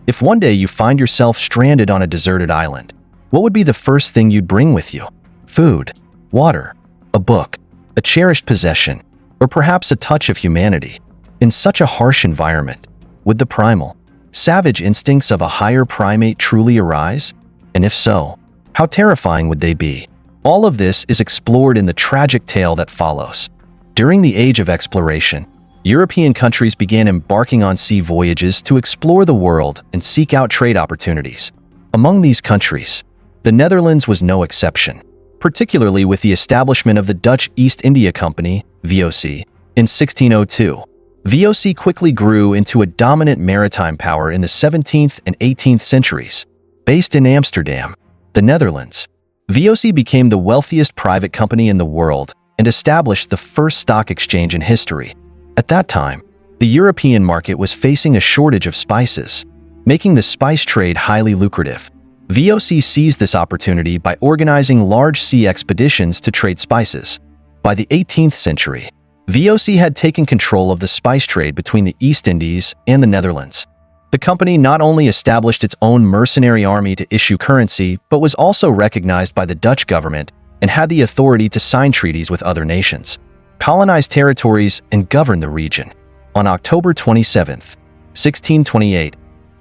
If one day you find yourself stranded on a deserted island, what would be the first thing you'd bring with you? Food, water, a book, a cherished possession, or perhaps a touch of humanity? In such a harsh environment, would the primal, savage instincts of a higher primate truly arise? And if so, how terrifying would they be? All of this is explored in the tragic tale that follows. During the Age of Exploration, European countries began embarking on sea voyages to explore the world and seek out trade opportunities. Among these countries, the Netherlands was no exception, particularly with the establishment of the Dutch East India Company, VOC, in 1602. VOC quickly grew into a dominant maritime power in the 17th and 18th centuries. Based in Amsterdam, the Netherlands, VOC became the wealthiest private company in the world and established the first stock exchange in history. At that time, the European market was facing a shortage of spices, making the spice trade highly lucrative. VOC seized this opportunity by organizing large sea expeditions to trade spices. By the 18th century, VOC had taken control of the spice trade between the East Indies and the Netherlands. The company not only established its own mercenary army to issue currency, but was also recognized by the Dutch government and had the authority to sign treaties with other nations, colonize territories, and govern the region. On October 27, 1628,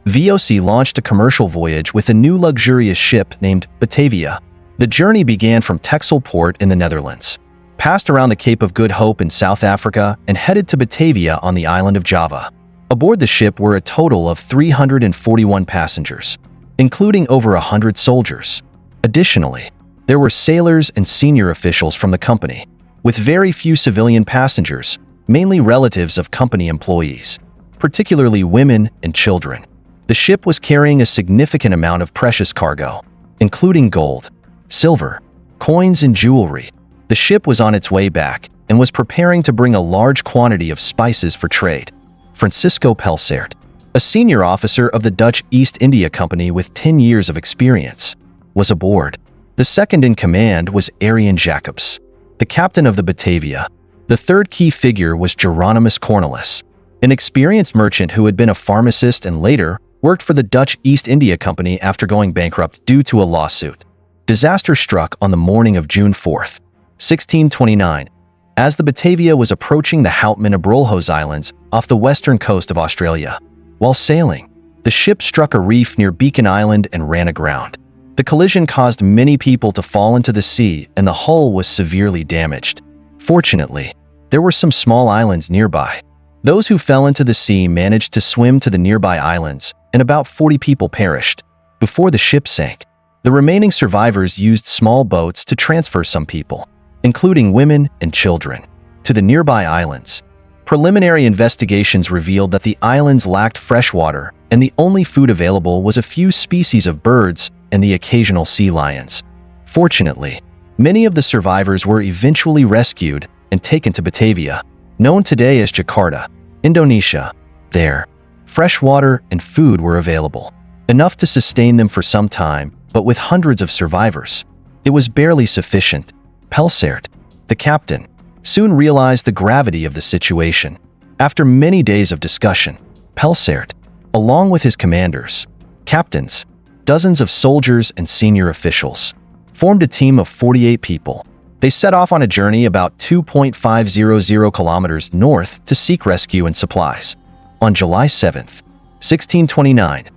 VOC launched a commercial voyage with a new luxurious ship named Batavia. The journey began from Texel Port in the Netherlands, passed around the Cape of Good Hope in South Africa, and headed to Batavia on the island of Java. Aboard the ship were a total of 341 passengers, including over 100 soldiers. Additionally, there were sailors and senior officials from the company, with very few civilian passengers, mainly relatives of company employees, particularly women and children. The ship was carrying a significant amount of precious cargo, including gold, silver, coins, and jewelry. The ship was on its way back and was preparing to bring a large quantity of spices for trade. Francisco Pelsaert, a senior officer of the Dutch East India Company with 10 years of experience, was aboard. The second in command was Arian Jacobs, the captain of the Batavia. The third key figure was Geronimus Cornelis, an experienced merchant who had been a pharmacist and later worked for the Dutch East India Company after going bankrupt due to a lawsuit. Disaster struck on the morning of June 4, 1629, as the Batavia was approaching the Houtman Abrolhos Islands off the western coast of Australia. While sailing, the ship struck a reef near Beacon Island and ran aground. The collision caused many people to fall into the sea, and the hull was severely damaged. Fortunately, there were some small islands nearby. Those who fell into the sea managed to swim to the nearby islands, and about 40 people perished before the ship sank. The remaining survivors used small boats to transfer some people, including women and children, to the nearby islands. Preliminary investigations revealed that the islands lacked fresh water, and the only food available was a few species of birds and the occasional sea lions. Fortunately, many of the survivors were eventually rescued and taken to Batavia, known today as Jakarta, Indonesia. There, fresh water and food were available, enough to sustain them for some time, but with hundreds of survivors, it was barely sufficient. Pelsaert, the captain, soon realized the gravity of the situation. After many days of discussion, Pelsaert, along with his commanders, captains, dozens of soldiers, and senior officials, formed a team of 48 people. They set off on a journey about 2.500 kilometers north to seek rescue and supplies. On July 7, 1629,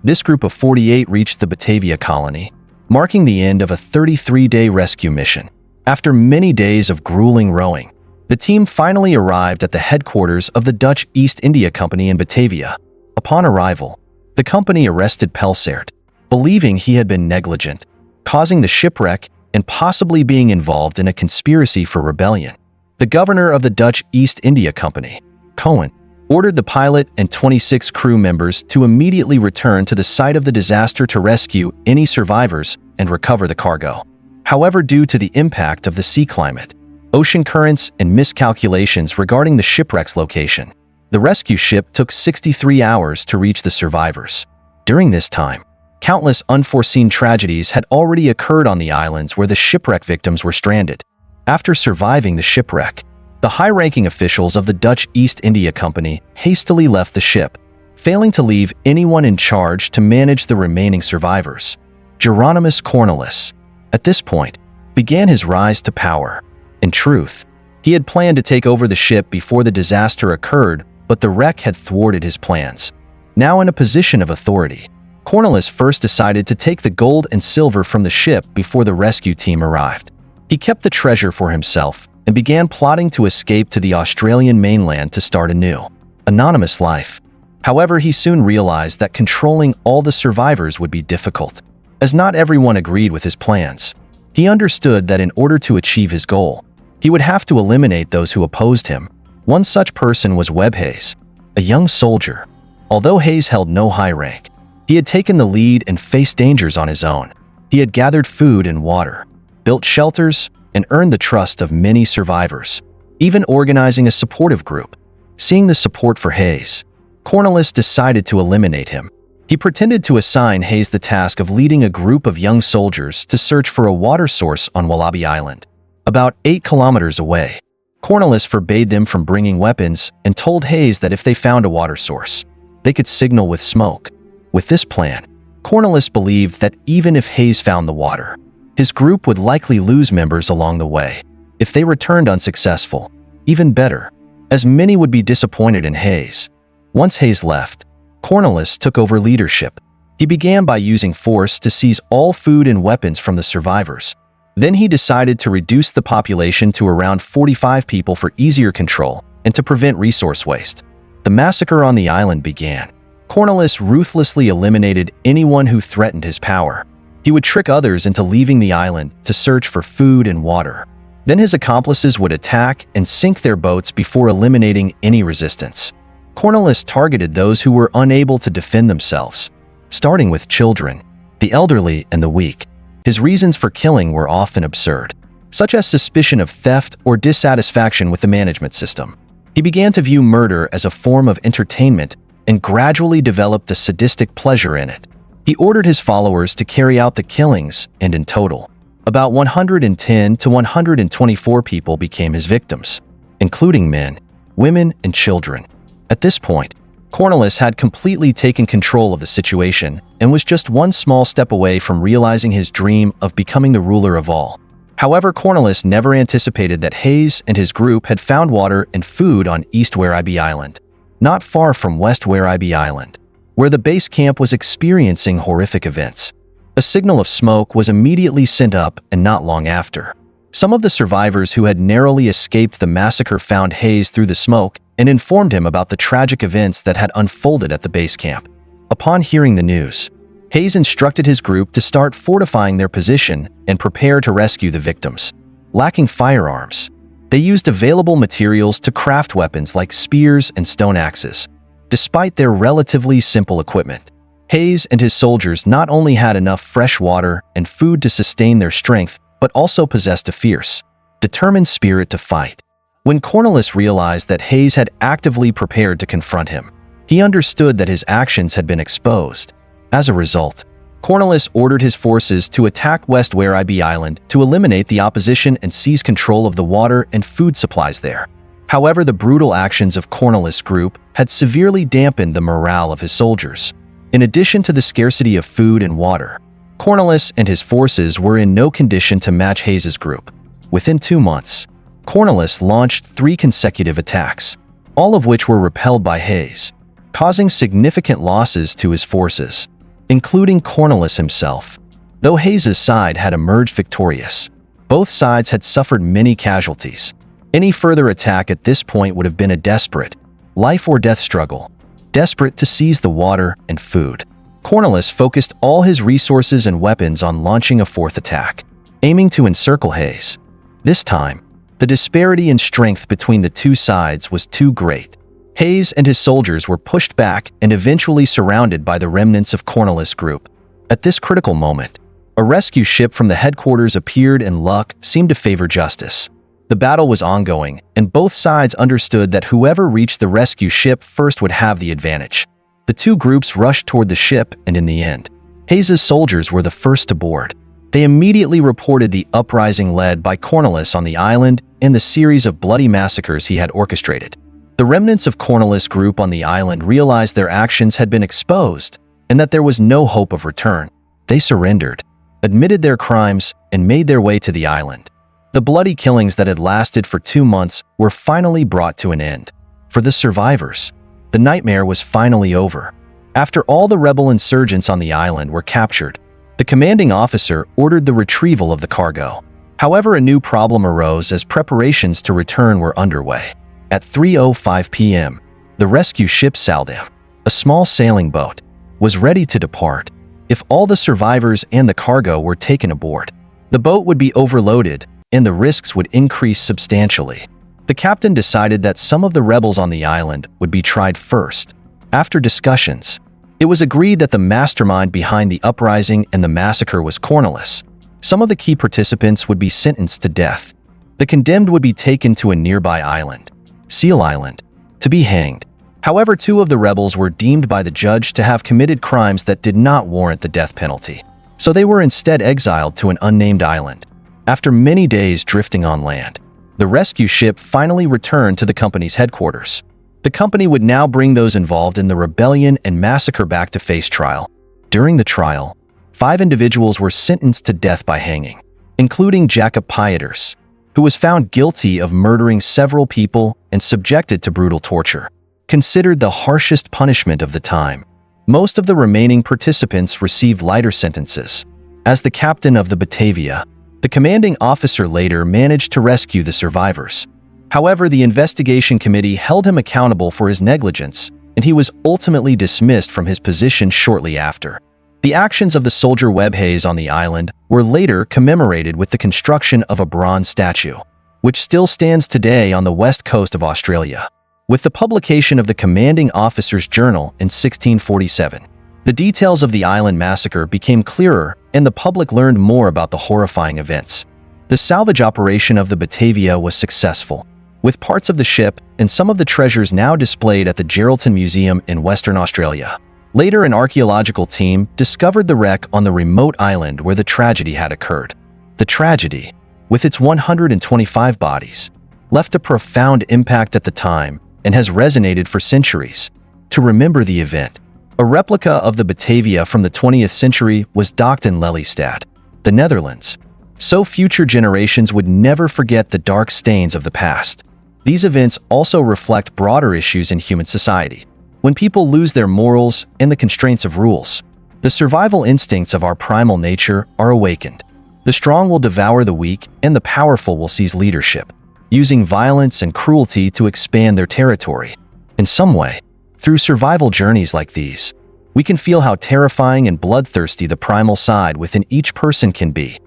this group of 48 reached the Batavia colony, marking the end of a 33-day rescue mission. After many days of grueling rowing, the team finally arrived at the headquarters of the Dutch East India Company in Batavia. Upon arrival, the company arrested Pelsaert, believing he had been negligent, causing the shipwreck and possibly being involved in a conspiracy for rebellion. The governor of the Dutch East India Company, Cohen, ordered the pilot and 26 crew members to immediately return to the site of the disaster to rescue any survivors and recover the cargo. However, due to the impact of the sea climate, ocean currents, and miscalculations regarding the shipwreck's location, the rescue ship took 63 hours to reach the survivors. During this time, countless unforeseen tragedies had already occurred on the islands where the shipwreck victims were stranded. After surviving the shipwreck, the high-ranking officials of the Dutch East India Company hastily left the ship, failing to leave anyone in charge to manage the remaining survivors. Geronimus Cornelis, at this point, began his rise to power. In truth, he had planned to take over the ship before the disaster occurred, but the wreck had thwarted his plans. Now in a position of authority, Cornelis first decided to take the gold and silver from the ship before the rescue team arrived. He kept the treasure for himself and began plotting to escape to the Australian mainland to start a new, anonymous life. However, he soon realized that controlling all the survivors would be difficult, as not everyone agreed with his plans. He understood that in order to achieve his goal, he would have to eliminate those who opposed him. One such person was Webb Hayes, a young soldier. Although Hayes held no high rank, he had taken the lead and faced dangers on his own. He had gathered food and water, built shelters, and earned the trust of many survivors, even organizing a supportive group. Seeing the support for Hayes, Cornelis decided to eliminate him. He pretended to assign Hayes the task of leading a group of young soldiers to search for a water source on Wallaby Island, about 8 kilometers away. Cornelis forbade them from bringing weapons and told Hayes that if they found a water source, they could signal with smoke. With this plan, Cornelis believed that even if Hayes found the water, his group would likely lose members along the way. If they returned unsuccessful, even better, as many would be disappointed in Hayes. Once Hayes left, Cornelis took over leadership. He began by using force to seize all food and weapons from the survivors. Then he decided to reduce the population to around 45 people for easier control and to prevent resource waste. The massacre on the island began. Cornelis ruthlessly eliminated anyone who threatened his power. He would trick others into leaving the island to search for food and water. Then his accomplices would attack and sink their boats before eliminating any resistance. Cornelis targeted those who were unable to defend themselves, starting with children, the elderly, and the weak. His reasons for killing were often absurd, such as suspicion of theft or dissatisfaction with the management system. He began to view murder as a form of entertainment and gradually developed a sadistic pleasure in it. He ordered his followers to carry out the killings, and in total, about 110 to 124 people became his victims, including men, women, and children. At this point, Cornelis had completely taken control of the situation and was just one small step away from realizing his dream of becoming the ruler of all. However, Cornelis never anticipated that Hayes and his group had found water and food on East Werribee Island, not far from West Werribee Island, where the base camp was experiencing horrific events. A signal of smoke was immediately sent up, and not long after, some of the survivors who had narrowly escaped the massacre found Hayes through the smoke and informed him about the tragic events that had unfolded at the base camp. Upon hearing the news, Hayes instructed his group to start fortifying their position and prepare to rescue the victims. Lacking firearms, they used available materials to craft weapons like spears and stone axes. Despite their relatively simple equipment, Hayes and his soldiers not only had enough fresh water and food to sustain their strength, but also possessed a fierce, determined spirit to fight. When Cornelis realized that Hayes had actively prepared to confront him, he understood that his actions had been exposed. As a result, Cornelis ordered his forces to attack West Werribee Island to eliminate the opposition and seize control of the water and food supplies there. However, the brutal actions of Cornelis' group had severely dampened the morale of his soldiers. In addition to the scarcity of food and water, Cornelis and his forces were in no condition to match Hayes' group. Within 2 months, Cornelis launched 3 consecutive attacks, all of which were repelled by Hayes, causing significant losses to his forces, including Cornelis himself. Though Hayes' side had emerged victorious, both sides had suffered many casualties. Any further attack at this point would have been a desperate, life-or-death struggle. Desperate to seize the water and food, Cornelis focused all his resources and weapons on launching a 4th attack, aiming to encircle Hayes. This time, the disparity in strength between the two sides was too great. Hayes and his soldiers were pushed back and eventually surrounded by the remnants of Cornelis' group. At this critical moment, a rescue ship from the headquarters appeared, and luck seemed to favor justice. The battle was ongoing, and both sides understood that whoever reached the rescue ship first would have the advantage. The two groups rushed toward the ship, and in the end, Hayes' soldiers were the first to board. They immediately reported the uprising led by Cornelis on the island and the series of bloody massacres he had orchestrated. The remnants of Cornelis group on the island realized their actions had been exposed and that there was no hope of return. They surrendered, admitted their crimes, and made their way to the island. The bloody killings that had lasted for 2 months were finally brought to an end. For the survivors, the nightmare was finally over. After all the rebel insurgents on the island were captured, the commanding officer ordered the retrieval of the cargo. However, a new problem arose as preparations to return were underway. At 3:05 p.m., the rescue ship Saldam, a small sailing boat, was ready to depart. If all the survivors and the cargo were taken aboard, the boat would be overloaded and the risks would increase substantially. The captain decided that some of the rebels on the island would be tried first. After discussions, it was agreed that the mastermind behind the uprising and the massacre was Cornelis. Some of the key participants would be sentenced to death. The condemned would be taken to a nearby island, Seal Island, to be hanged. However, 2 of the rebels were deemed by the judge to have committed crimes that did not warrant the death penalty, so they were instead exiled to an unnamed island. After many days drifting on land, the rescue ship finally returned to the company's headquarters. The company would now bring those involved in the rebellion and massacre back to face trial. During the trial, 5 individuals were sentenced to death by hanging, including Jacob Pieters, who was found guilty of murdering several people and subjected to brutal torture, considered the harshest punishment of the time. Most of the remaining participants received lighter sentences. As the captain of the Batavia, the commanding officer later managed to rescue the survivors. However, the investigation committee held him accountable for his negligence, and he was ultimately dismissed from his position shortly after. The actions of the soldier Webhays on the island were later commemorated with the construction of a bronze statue, which still stands today on the west coast of Australia. With the publication of the commanding officer's journal in 1647, the details of the island massacre became clearer and the public learned more about the horrifying events. The salvage operation of the Batavia was successful, with parts of the ship and some of the treasures now displayed at the Geraldton Museum in Western Australia. Later, an archaeological team discovered the wreck on the remote island where the tragedy had occurred. The tragedy, with its 125 bodies, left a profound impact at the time and has resonated for centuries. To remember the event, a replica of the Batavia from the 20th century was docked in Lelystad, the Netherlands, so future generations would never forget the dark stains of the past. These events also reflect broader issues in human society. When people lose their morals and the constraints of rules, the survival instincts of our primal nature are awakened. The strong will devour the weak, and the powerful will seize leadership, using violence and cruelty to expand their territory. In some way, through survival journeys like these, we can feel how terrifying and bloodthirsty the primal side within each person can be.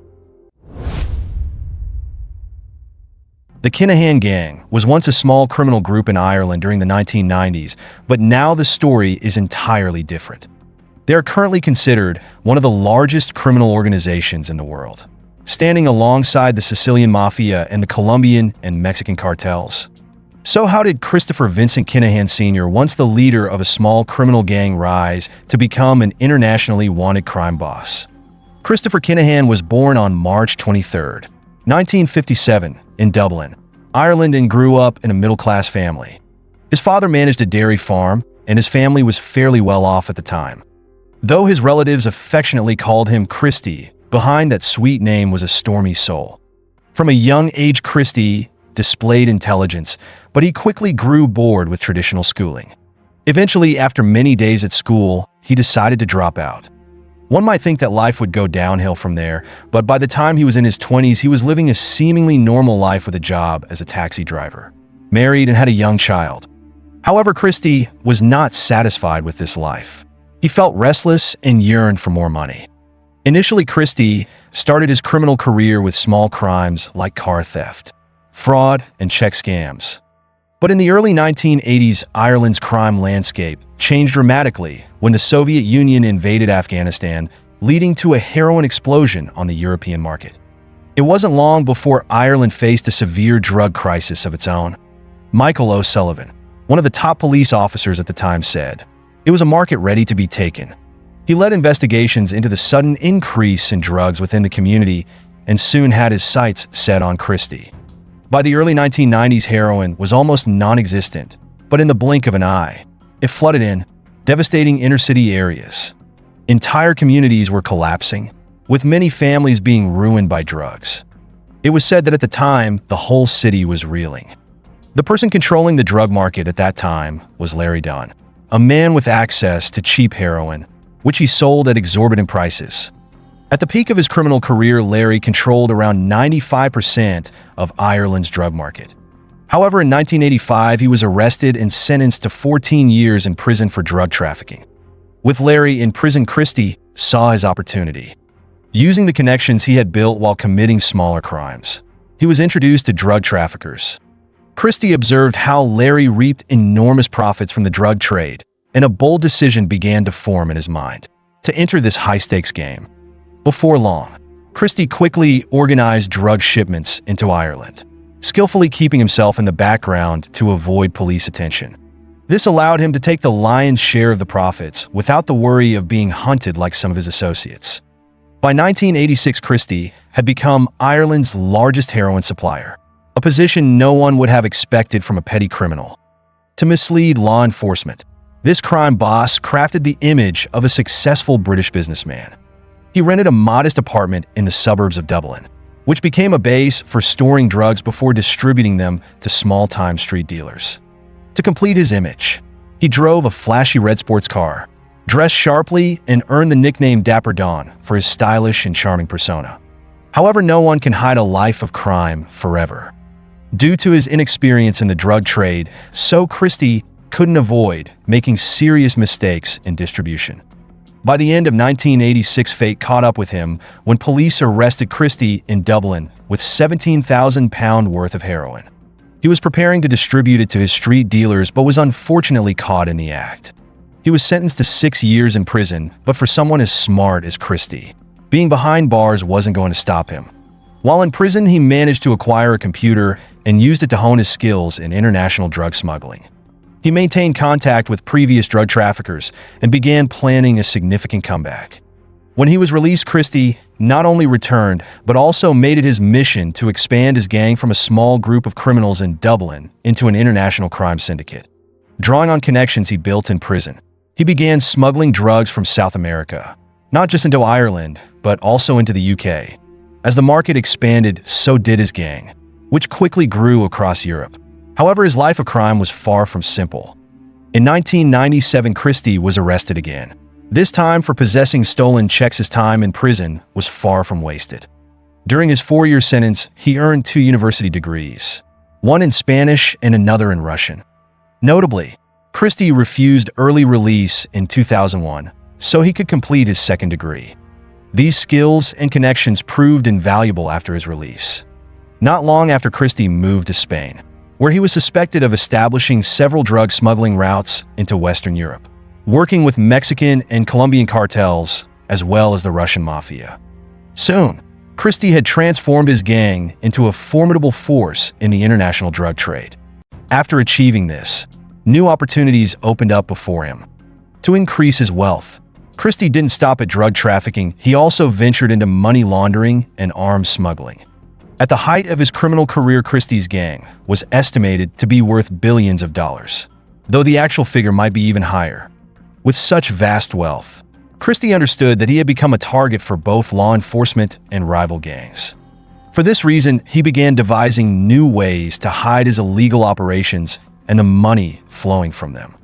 The Kinahan Gang was once a small criminal group in Ireland during the 1990s, but now the story is entirely different. They are currently considered one of the largest criminal organizations in the world, standing alongside the Sicilian Mafia and the Colombian and Mexican cartels. So how did Christopher Vincent Kinahan Sr., once the leader of a small criminal gang, rise to become an internationally wanted crime boss? Christopher Kinahan was born on March 23, 1957, in Dublin, Ireland, and grew up in a middle-class family. His father managed a dairy farm, and his family was fairly well off at the time. Though his relatives affectionately called him Christy, behind that sweet name was a stormy soul. From a young age, Christy displayed intelligence, but he quickly grew bored with traditional schooling. Eventually, after many days at school, he decided to drop out. One might think that life would go downhill from there, but by the time he was in his 20s, he was living a seemingly normal life with a job as a taxi driver, married, and had a young child. However, Christy was not satisfied with this life. He felt restless and yearned for more money. Initially, Christy started his criminal career with small crimes like car theft, fraud, and check scams. But in the early 1980s, Ireland's crime landscape changed dramatically when the Soviet Union invaded Afghanistan, leading to a heroin explosion on the European market. It wasn't long before Ireland faced a severe drug crisis of its own. Michael O'Sullivan, one of the top police officers at the time, said, "It was a market ready to be taken." He led investigations into the sudden increase in drugs within the community and soon had his sights set on Christy. By the early 1990s, heroin was almost non-existent, but in the blink of an eye, it flooded in, devastating inner-city areas. Entire communities were collapsing, with many families being ruined by drugs. It was said that at the time, the whole city was reeling. The person controlling the drug market at that time was Larry Dunn, a man with access to cheap heroin, which he sold at exorbitant prices. At the peak of his criminal career, Larry controlled around 95% of Ireland's drug market. However, in 1985, he was arrested and sentenced to 14 years in prison for drug trafficking. With Larry in prison, Christie saw his opportunity. Using the connections he had built while committing smaller crimes, he was introduced to drug traffickers. Christie observed how Larry reaped enormous profits from the drug trade, and a bold decision began to form in his mind to enter this high-stakes game. Before long, Christie quickly organized drug shipments into Ireland, skillfully keeping himself in the background to avoid police attention. This allowed him to take the lion's share of the profits without the worry of being hunted like some of his associates. By 1986, Christie had become Ireland's largest heroin supplier, a position no one would have expected from a petty criminal. To mislead law enforcement, this crime boss crafted the image of a successful British businessman. He rented a modest apartment in the suburbs of Dublin, which became a base for storing drugs before distributing them to small-time street dealers. To complete his image, he drove a flashy red sports car, dressed sharply, and earned the nickname Dapper Don for his stylish and charming persona. However, no one can hide a life of crime forever. Due to his inexperience in the drug trade, so Christie couldn't avoid making serious mistakes in distribution. By the end of 1986, fate caught up with him when police arrested Christie in Dublin with £17,000 worth of heroin. He was preparing to distribute it to his street dealers but was unfortunately caught in the act. He was sentenced to 6 years in prison, but for someone as smart as Christie, being behind bars wasn't going to stop him. While in prison, he managed to acquire a computer and used it to hone his skills in international drug smuggling. He maintained contact with previous drug traffickers and began planning a significant comeback. When he was released, Christie not only returned, but also made it his mission to expand his gang from a small group of criminals in Dublin into an international crime syndicate. Drawing on connections he built in prison, he began smuggling drugs from South America, not just into Ireland, but also into the UK. As the market expanded, so did his gang, which quickly grew across Europe. However, his life of crime was far from simple. In 1997, Christie was arrested again, this time for possessing stolen checks. His time in prison was far from wasted. During his 4-year sentence, he earned 2 university degrees, one in Spanish and another in Russian. Notably, Christie refused early release in 2001 so he could complete his 2nd degree. These skills and connections proved invaluable after his release. Not long after, Christie moved to Spain, where he was suspected of establishing several drug smuggling routes into Western Europe, working with Mexican and Colombian cartels as well as the Russian mafia. Soon, Christie had transformed his gang into a formidable force in the international drug trade. After achieving this, new opportunities opened up before him. To increase his wealth, Christie didn't stop at drug trafficking. He also ventured into money laundering and arms smuggling. At the height of his criminal career, Christie's gang was estimated to be worth billions of dollars, though the actual figure might be even higher. With such vast wealth, Christie understood that he had become a target for both law enforcement and rival gangs. For this reason, he began devising new ways to hide his illegal operations and the money flowing from them.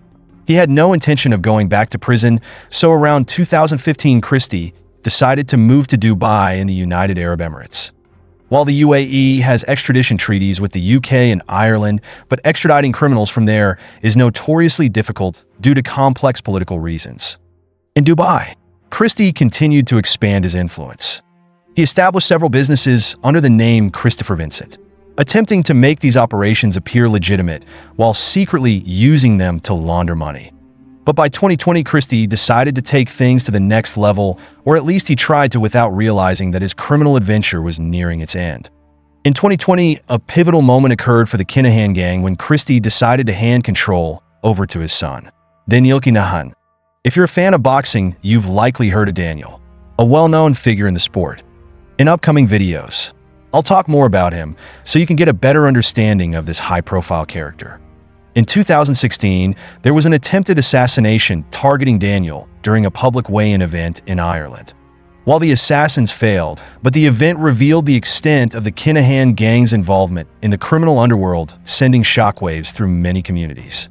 He had no intention of going back to prison, so around 2015, Christie decided to move to Dubai in the United Arab Emirates. While the UAE has extradition treaties with the UK and Ireland, but extraditing criminals from there is notoriously difficult due to complex political reasons. In Dubai, Christie continued to expand his influence. He established several businesses under the name Christopher Vincent, attempting to make these operations appear legitimate while secretly using them to launder money. But by 2020, Christie decided to take things to the next level, or at least he tried to, without realizing that his criminal adventure was nearing its end. In 2020, a pivotal moment occurred for the Kinahan gang when Christie decided to hand control over to his son, Daniel Kinahan. If you're a fan of boxing, you've likely heard of Daniel, a well-known figure in the sport. In upcoming videos, I'll talk more about him so you can get a better understanding of this high-profile character. In 2016, there was an attempted assassination targeting Daniel during a public weigh-in event in Ireland. While the assassins failed, but the event revealed the extent of the Kinahan gang's involvement in the criminal underworld, sending shockwaves through many communities.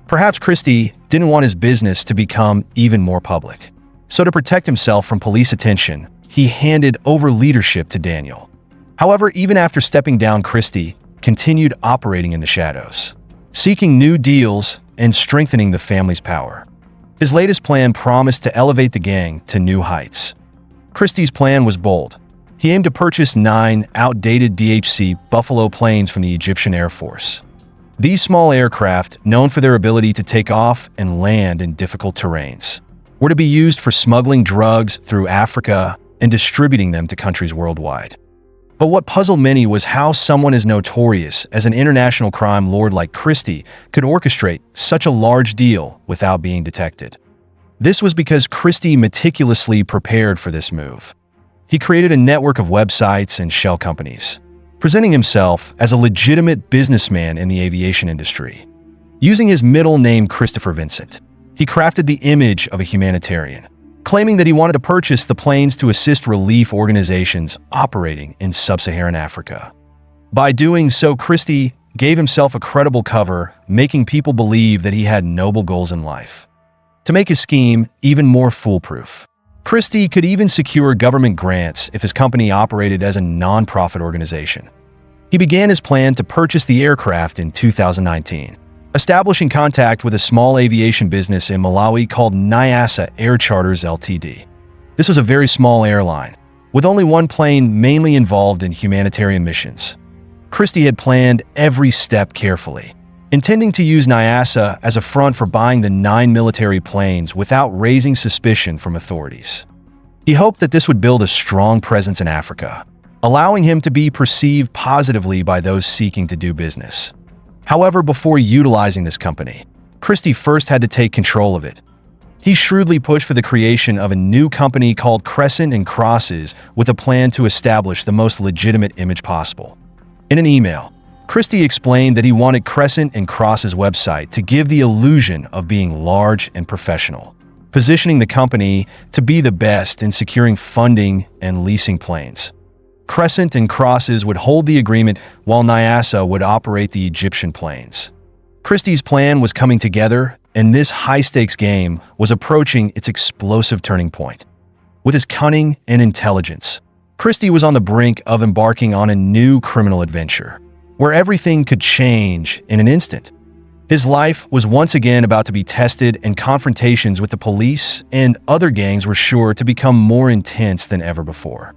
Perhaps Christie didn't want his business to become even more public. So to protect himself from police attention, he handed over leadership to Daniel. However, even after stepping down, Christie continued operating in the shadows, seeking new deals and strengthening the family's power. His latest plan promised to elevate the gang to new heights. Christie's plan was bold. He aimed to purchase 9 outdated DHC Buffalo planes from the Egyptian Air Force. These small aircraft, known for their ability to take off and land in difficult terrains, were to be used for smuggling drugs through Africa and distributing them to countries worldwide. But what puzzled many was how someone as notorious as an international crime lord like Christie could orchestrate such a large deal without being detected. This was because Christie meticulously prepared for this move. He created a network of websites and shell companies, presenting himself as a legitimate businessman in the aviation industry. Using his middle name Christopher Vincent, he crafted the image of a humanitarian, claiming that he wanted to purchase the planes to assist relief organizations operating in sub-Saharan Africa. By doing so, Christie gave himself a credible cover, making people believe that he had noble goals in life. To make his scheme even more foolproof, Christie could even secure government grants if his company operated as a non-profit organization. He began his plan to purchase the aircraft in 2019, establishing contact with a small aviation business in Malawi called Nyasa Air Charters Ltd. This was a very small airline, with only one plane mainly involved in humanitarian missions. Christie had planned every step carefully, intending to use Nyasa as a front for buying the 9 military planes without raising suspicion from authorities. He hoped that this would build a strong presence in Africa, allowing him to be perceived positively by those seeking to do business. However, before utilizing this company, Christie first had to take control of it. He shrewdly pushed for the creation of a new company called Crescent and Crosses with a plan to establish the most legitimate image possible. In an email, Christie explained that he wanted Crescent and Crosses' website to give the illusion of being large and professional, positioning the company to be the best in securing funding and leasing planes. Crescent and Crosses would hold the agreement while Nyasa would operate the Egyptian planes. Christie's plan was coming together, and this high-stakes game was approaching its explosive turning point. With his cunning and intelligence, Christie was on the brink of embarking on a new criminal adventure, where everything could change in an instant. His life was once again about to be tested, and confrontations with the police and other gangs were sure to become more intense than ever before.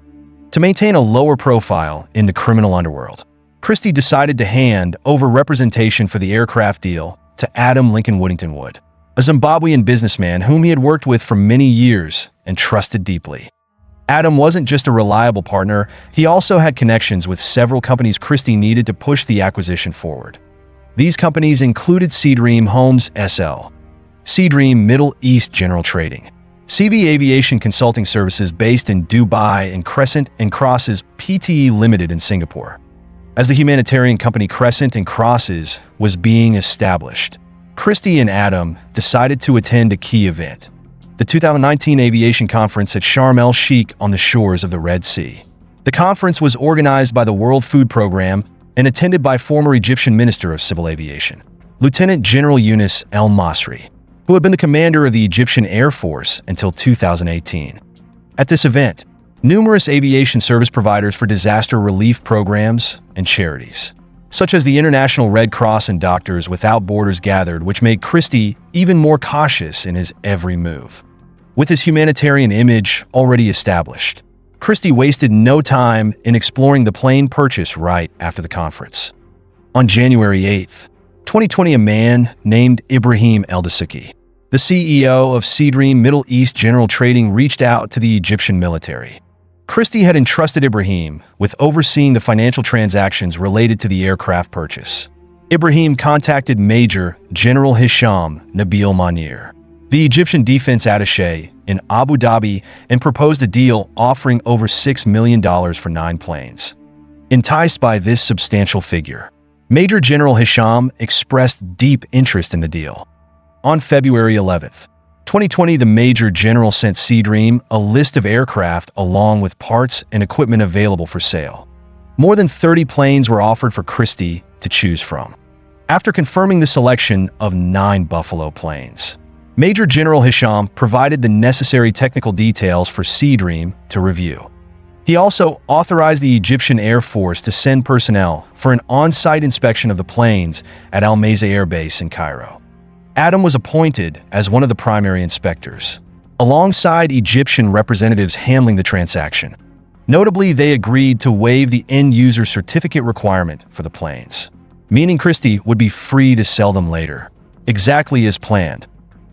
To maintain a lower profile in the criminal underworld, Christie decided to hand over representation for the aircraft deal to Adam Lincoln Woodington Wood, a Zimbabwean businessman whom he had worked with for many years and trusted deeply. Adam wasn't just a reliable partner, he also had connections with several companies Christie needed to push the acquisition forward. These companies included Seadream Homes SL, Seadream Middle East General Trading, CV Aviation Consulting Services based in Dubai, and Crescent and Crosses Pte Limited in Singapore. As the humanitarian company Crescent and Crosses was being established, Christie and Adam decided to attend a key event, the 2019 Aviation Conference at Sharm el-Sheikh on the shores of the Red Sea. The conference was organized by the World Food Program and attended by former Egyptian Minister of Civil Aviation, Lieutenant General Yunus El-Masri, who had been the commander of the Egyptian Air Force until 2018. At this event, numerous aviation service providers for disaster relief programs and charities, such as the International Red Cross and Doctors Without Borders, gathered, which made Christie even more cautious in his every move. With his humanitarian image already established, Christie wasted no time in exploring the plane purchase right after the conference. On January 8, 2020, a man named Ibrahim Eldasuki, the CEO of Seadream Middle East General Trading, reached out to the Egyptian military. Christie had entrusted Ibrahim with overseeing the financial transactions related to the aircraft purchase. Ibrahim contacted Major General Hisham Nabil Munir, the Egyptian defense attaché in Abu Dhabi, and proposed a deal offering over $6 million for 9 planes. Enticed by this substantial figure, Major General Hisham expressed deep interest in the deal. On February 11th, 2020, the Major General sent Seedream a list of aircraft along with parts and equipment available for sale. More than 30 planes were offered for Christie to choose from. After confirming the selection of 9 Buffalo planes, Major General Hisham provided the necessary technical details for Seedream to review. He also authorized the Egyptian Air Force to send personnel for an on-site inspection of the planes at Al Meza Air Base in Cairo. Adam was appointed as one of the primary inspectors, alongside Egyptian representatives handling the transaction. Notably, they agreed to waive the end-user certificate requirement for the planes, meaning Christie would be free to sell them later, exactly as planned.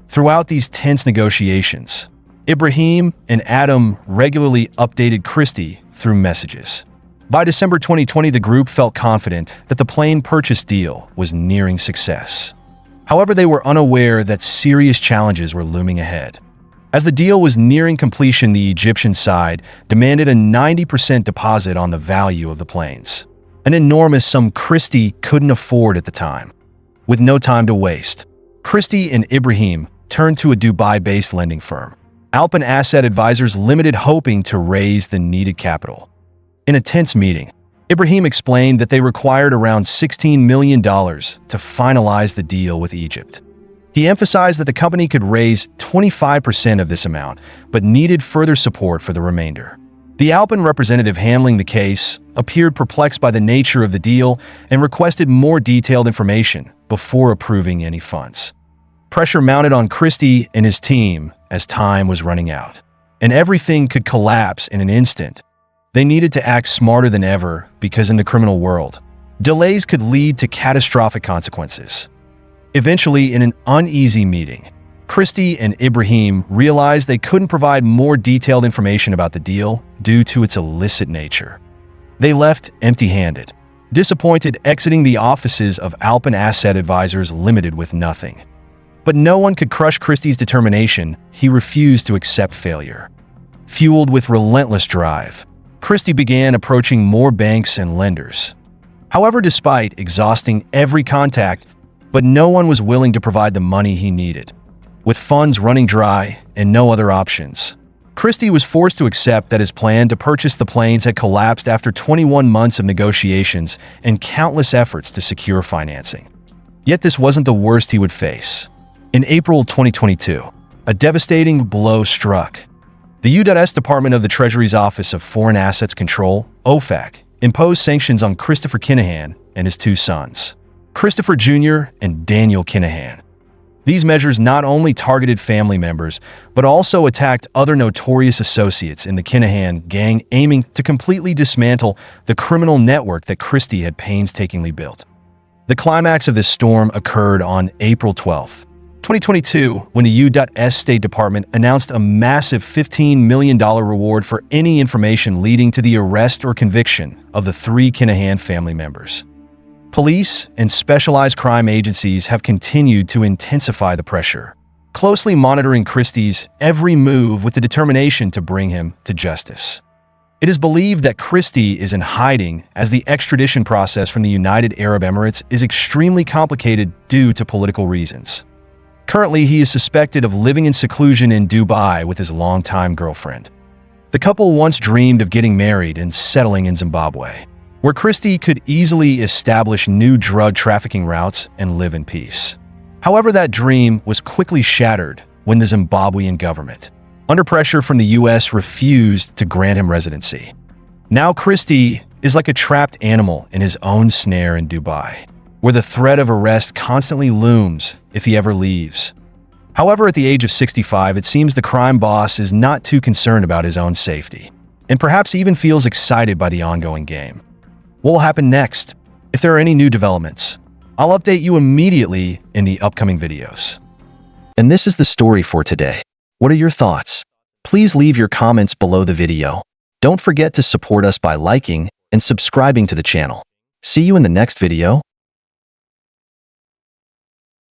Throughout these tense negotiations, Ibrahim and Adam regularly updated Christie through messages. By December 2020, the group felt confident that the plane purchase deal was nearing success. However, they were unaware that serious challenges were looming ahead. As the deal was nearing completion, the Egyptian side demanded a 90% deposit on the value of the planes, an enormous sum Christie couldn't afford at the time. With no time to waste, Christie and Ibrahim turned to a Dubai-based lending firm, Alpine Asset Advisors Limited, hoping to raise the needed capital. In a tense meeting, Ibrahim explained that they required around $16 million to finalize the deal with Egypt. He emphasized that the company could raise 25% of this amount, but needed further support for the remainder. The Alpine representative handling the case appeared perplexed by the nature of the deal and requested more detailed information before approving any funds. Pressure mounted on Christie and his team as time was running out, and everything could collapse in an instant. They needed to act smarter than ever because in the criminal world, delays could lead to catastrophic consequences. Eventually, in an uneasy meeting, Christie and Ibrahim realized they couldn't provide more detailed information about the deal due to its illicit nature. They left empty-handed, disappointed, exiting the offices of Alpine Asset Advisors Limited with nothing. But no one could crush Christie's determination. He refused to accept failure. Fueled with relentless drive, Christie began approaching more banks and lenders. However, despite exhausting every contact, but no one was willing to provide the money he needed. With funds running dry and no other options, Christie was forced to accept that his plan to purchase the planes had collapsed after 21 months of negotiations and countless efforts to secure financing. Yet this wasn't the worst he would face. In April 2022, a devastating blow struck. The U.S. Department of the Treasury's Office of Foreign Assets Control, OFAC, imposed sanctions on Christopher Kinahan and his 2 sons, Christopher Jr. and Daniel Kinahan. These measures not only targeted family members, but also attacked other notorious associates in the Kinahan gang, aiming to completely dismantle the criminal network that Christie had painstakingly built. The climax of this storm occurred on April 12, 2022, when the U.S. State Department announced a massive $15 million reward for any information leading to the arrest or conviction of the 3 Kinahan family members. Police and specialized crime agencies have continued to intensify the pressure, closely monitoring Christie's every move with the determination to bring him to justice. It is believed that Christie is in hiding as the extradition process from the United Arab Emirates is extremely complicated due to political reasons. Currently, he is suspected of living in seclusion in Dubai with his longtime girlfriend. The couple once dreamed of getting married and settling in Zimbabwe, where Christie could easily establish new drug trafficking routes and live in peace. However, that dream was quickly shattered when the Zimbabwean government, under pressure from the U.S., refused to grant him residency. Now Christie is like a trapped animal in his own snare in Dubai, where the threat of arrest constantly looms if he ever leaves. However, at the age of 65, it seems the crime boss is not too concerned about his own safety, and perhaps even feels excited by the ongoing game. What will happen next? If there are any new developments, I'll update you immediately in the upcoming videos. And this is the story for today. What are your thoughts? Please leave your comments below the video. Don't forget to support us by liking and subscribing to the channel. See you in the next video.